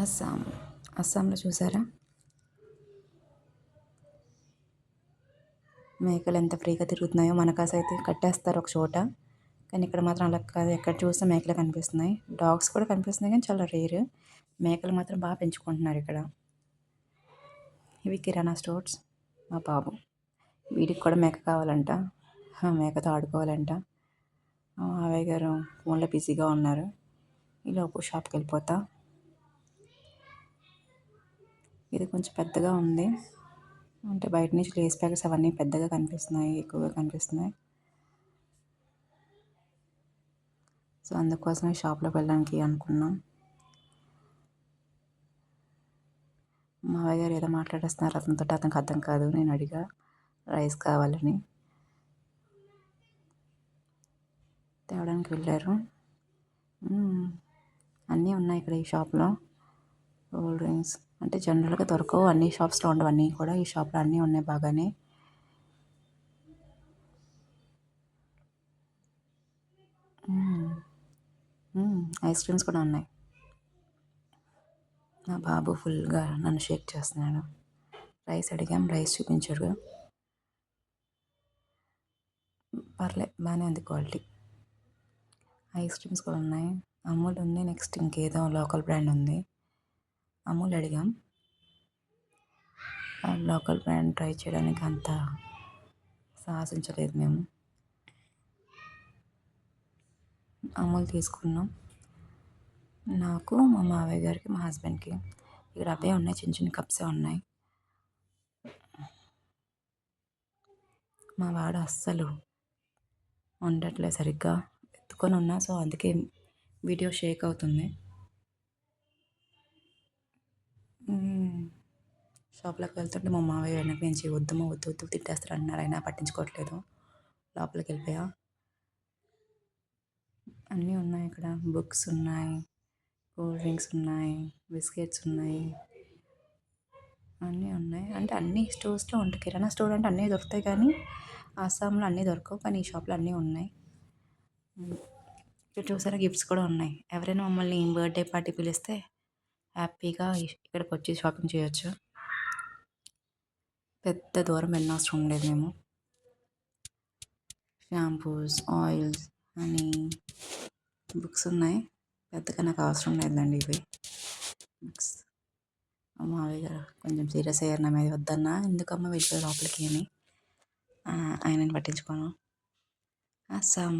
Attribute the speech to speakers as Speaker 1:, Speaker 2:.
Speaker 1: అస్సాం. అస్సాంలో చూసారా మేకలు ఎంత ఫ్రీగా తిరుగుతున్నాయో. మన కాసైతే కట్టేస్తారు ఒక చోట, కానీ ఇక్కడ మాత్రం అలా కాదు. ఎక్కడ చూస్తే మేకలే కనిపిస్తున్నాయి. డాగ్స్ కూడా కనిపిస్తున్నాయి కానీ చాలా రేర్. మేకలు మాత్రం బాగా పెంచుకుంటున్నారు ఇక్కడ. ఇవి కిరాణా స్టోర్స్. మా బాబు వీడికి కూడా మేక కావాలంట, మేకతో ఆడుకోవాలంట. మావయ్య గారు ఫోన్లో బిజీగా ఉన్నారు. ఈలోపు షాప్కి వెళ్ళిపోతా. ఇది కొంచెం పెద్దగా ఉంది, అంటే బయట నుంచి లేస్ ప్యాకెట్స్ అవన్నీ పెద్దగా కనిపిస్తున్నాయి, ఎక్కువగా కనిపిస్తున్నాయి. సో అందుకోసమే షాప్లోకి వెళ్ళడానికి అనుకున్నాం. మావయ్య గారు ఏదో మాట్లాడేస్తున్నారు అతనితో, అతనికి అర్థం కాదు. నేను అడిగా రైస్ కావాలని, తేవడానికి వెళ్ళారు. అన్నీ ఉన్నాయి ఇక్కడ ఈ షాప్లో. కూల్ డ్రింక్స్ అంటే జనరల్గా దొరకవు, అన్ని షాప్స్లో ఉండవు. అన్నీ కూడా ఈ షాప్లో అన్నీ ఉన్నాయి బాగానే. ఐస్ క్రీమ్స్ కూడా ఉన్నాయి. నా బాబు ఫుల్గా నన్ను షేక్ చేస్తున్నాడు. రైస్ అడిగాం, రైస్ చూపించారు. పర్లే, బాగానే ఉంది క్వాలిటీ. ఐస్ క్రీమ్స్ కూడా ఉన్నాయి. అమూల్ ఉంది, నెక్స్ట్ ఇంకేదో లోకల్ బ్రాండ్ ఉంది. అమూల్ అడిగాం, లోకల్ బ్రాండ్ ట్రై చేయడానికి అంత సాహసించలేదు మేము. అమూల్ తీసుకున్నాం. నాకు, మా మావయ్య గారికి, మా హస్బెండ్కి. ఇక్కడ అవే ఉన్నాయి, చిన్న చిన్న కప్సే ఉన్నాయి. మా వాడు అస్సలు ఉండట్లేదు సరిగ్గా, ఎత్తుకొని ఉన్నా. సో అందుకే వీడియో షేక్ అవుతుంది. షాప్లోకి వెళ్తుంటే మా మావయ్య వెనక నుంచి వద్దు వద్దు తిట్టేస్తారు అన్నారు. అయినా పట్టించుకోవట్లేదు. లోపలికి వెళ్ళిపోయా. అన్నీ ఉన్నాయి ఇక్కడ. బుక్స్ ఉన్నాయి, కూల్ డ్రింక్స్ ఉన్నాయి, బిస్కెట్స్ ఉన్నాయి, అన్నీ ఉన్నాయి. అంటే అన్ని స్టోర్స్లో ఉంటాయి. కిరాణా స్టోర్ అంటే అన్నీ దొరుకుతాయి, కానీ అస్సాంలో అన్నీ దొరకవు. కానీ ఈ షాప్లో అన్నీ ఉన్నాయి. ఇక్కడ చూసారా గిఫ్ట్స్ కూడా ఉన్నాయి. ఎవరైనా మమ్మల్ని బర్త్డే పార్టీ పిలిస్తే హ్యాపీగా ఇక్కడికి వచ్చి షాపింగ్ చేయొచ్చు. పెద్ద దూరం వెళ్ళనవసరం ఉండేది మేము. షాంపూస్, ఆయిల్స్ అని బుక్స్ ఉన్నాయి. పెద్దగా నాకు అవసరం లేదండి ఇవి బుక్స్. మావయ్య గారు కొంచెం సీరియస్ అయ్యారు నా మీద. వద్దన్నా ఎందుకమ్మా వెళ్ళిపోయి లోపలికి అని. ఆయనని పట్టించుకోను. అస్సాం.